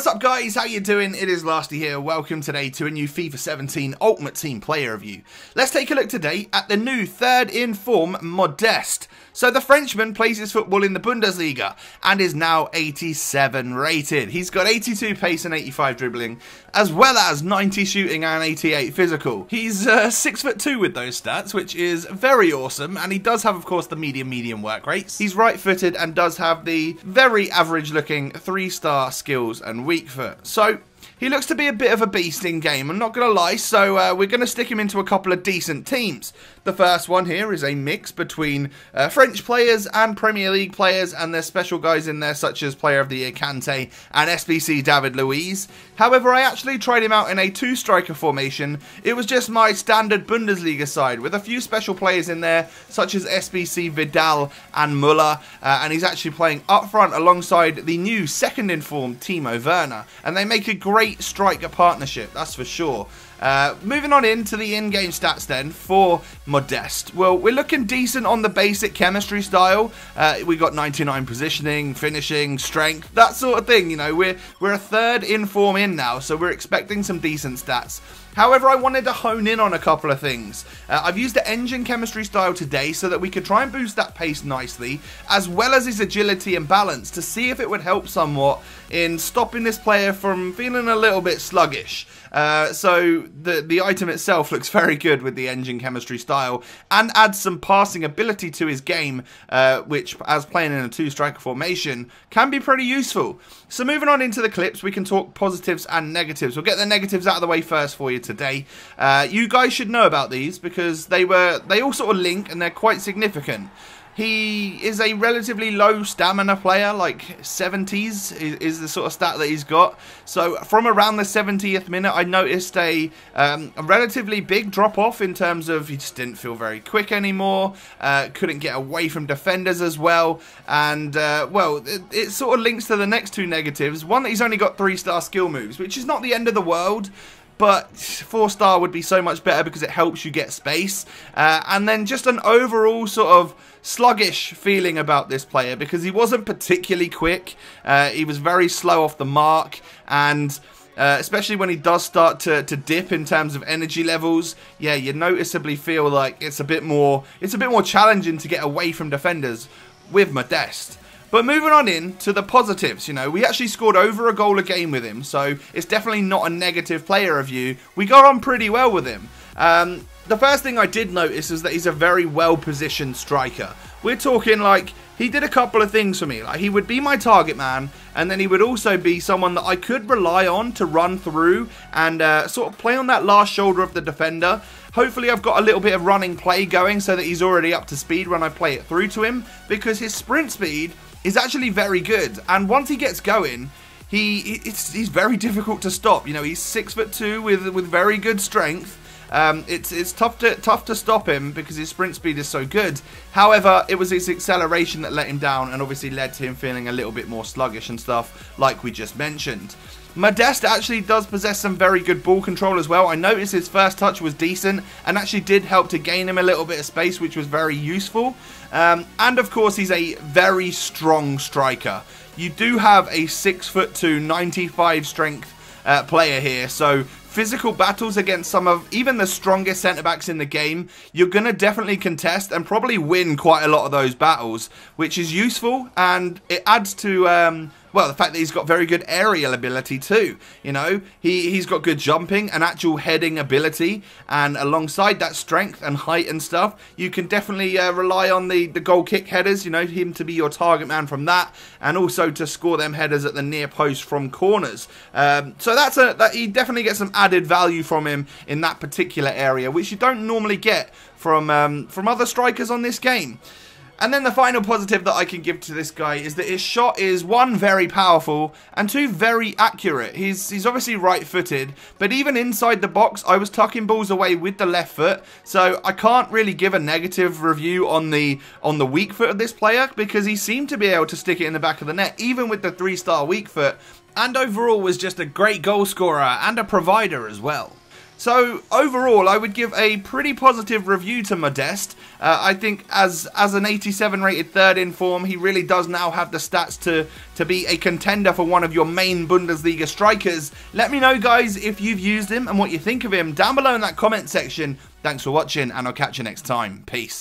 What's up guys, how you doing? It is Lasty here. Welcome today to a new FIFA 17 Ultimate Team player review. Let's take a look today at the new third in form Modeste. So the Frenchman plays his football in the Bundesliga and is now 87 rated. He's got 82 pace and 85 dribbling, as well as 90 shooting and 88 physical. He's 6'2" with those stats, which is very awesome, and he does have, of course, the medium work rates. He's right-footed and does have the very average-looking 3-star skills and weak foot. So he looks to be a bit of a beast in game, I'm not going to lie, so we're going to stick him into a couple of decent teams. The first one here is a mix between French players and Premier League players, and there's special guys in there such as Player of the Year Kante and SBC David Luiz. However, I actually tried him out in a 2-striker formation. It was just my standard Bundesliga side with a few special players in there such as SBC Vidal and Muller, and he's actually playing up front alongside the new second in form Timo Werner, and they make a great striker partnership, that's for sure. Moving on into the in-game stats then for Modeste. Well, we're looking decent on the basic chemistry style. We got 99 positioning, finishing, strength, that sort of thing. You know, we're a third in form in now, so we're expecting some decent stats. However, I wanted to hone in on a couple of things. I've used the engine chemistry style today so that we could try and boost that pace nicely, as well as his agility and balance, to see if it would help somewhat in stopping this player from feeling a little bit sluggish. So the item itself looks very good with the engine chemistry style and adds some passing ability to his game, which, as playing in a 2-striker formation, can be pretty useful. So moving on into the clips, we can talk positives and negatives. We'll get the negatives out of the way first for you today. You guys should know about these because they all sort of link and they're quite significant. He is a relatively low stamina player, like 70s is the sort of stat that he's got. So from around the 70th minute, I noticed a relatively big drop off in terms of he just didn't feel very quick anymore, couldn't get away from defenders as well, and well, it sort of links to the next two negatives. One, that he's only got 3-star skill moves, which is not the end of the world, but 4-star would be so much better because it helps you get space. And then just an overall sort of sluggish feeling about this player because he wasn't particularly quick. He was very slow off the mark, and especially when he does start to dip in terms of energy levels, yeah, you noticeably feel like it's a bit more challenging to get away from defenders with Modeste. But moving on in to the positives, you know, we actually scored over a goal a game with him, so it's definitely not a negative player review. We got on pretty well with him. The first thing I did notice is that he's a very well-positioned striker. We're talking like, he did a couple of things for me. Like, he would be my target man, and then he would also be someone that I could rely on to run through and sort of play on that last shoulder of the defender. Hopefully I've got a little bit of running play going so that he's already up to speed when I play it through to him, because his sprint speed is actually very good, and once he gets going, he's very difficult to stop. You know, he's 6'2" with very good strength. It's tough to stop him because his sprint speed is so good. However, it was his acceleration that let him down and obviously led to him feeling a little bit more sluggish and stuff, like we just mentioned. Modeste actually does possess some very good ball control as well. I noticed his first touch was decent and actually did help to gain him a little bit of space, which was very useful. And of course, he's a very strong striker. You do have a 6'2", 95 strength player here, so physical battles against some of even the strongest centre-backs in the game, you're going to definitely contest and probably win quite a lot of those battles, which is useful, and it adds to well, the fact that he's got very good aerial ability too. You know, he's got good jumping and actual heading ability, and alongside that strength and height and stuff, you can definitely rely on the goal kick headers, you know, him to be your target man from that, and also to score them headers at the near post from corners. So he definitely gets some added value from him in that particular area, which you don't normally get from other strikers on this game. And then the final positive that I can give to this guy is that his shot is, 1, very powerful, and 2, very accurate. He's obviously right-footed, but even inside the box, I was tucking balls away with the left foot, so I can't really give a negative review on the weak foot of this player, because he seemed to be able to stick it in the back of the net, even with the 3-star weak foot, and overall was just a great goal scorer and a provider as well. So overall, I would give a pretty positive review to Modeste. I think as an 87 rated third in form, he really does now have the stats to be a contender for one of your main Bundesliga strikers. Let me know, guys, if you've used him and what you think of him down below in that comment section. Thanks for watching, and I'll catch you next time. Peace.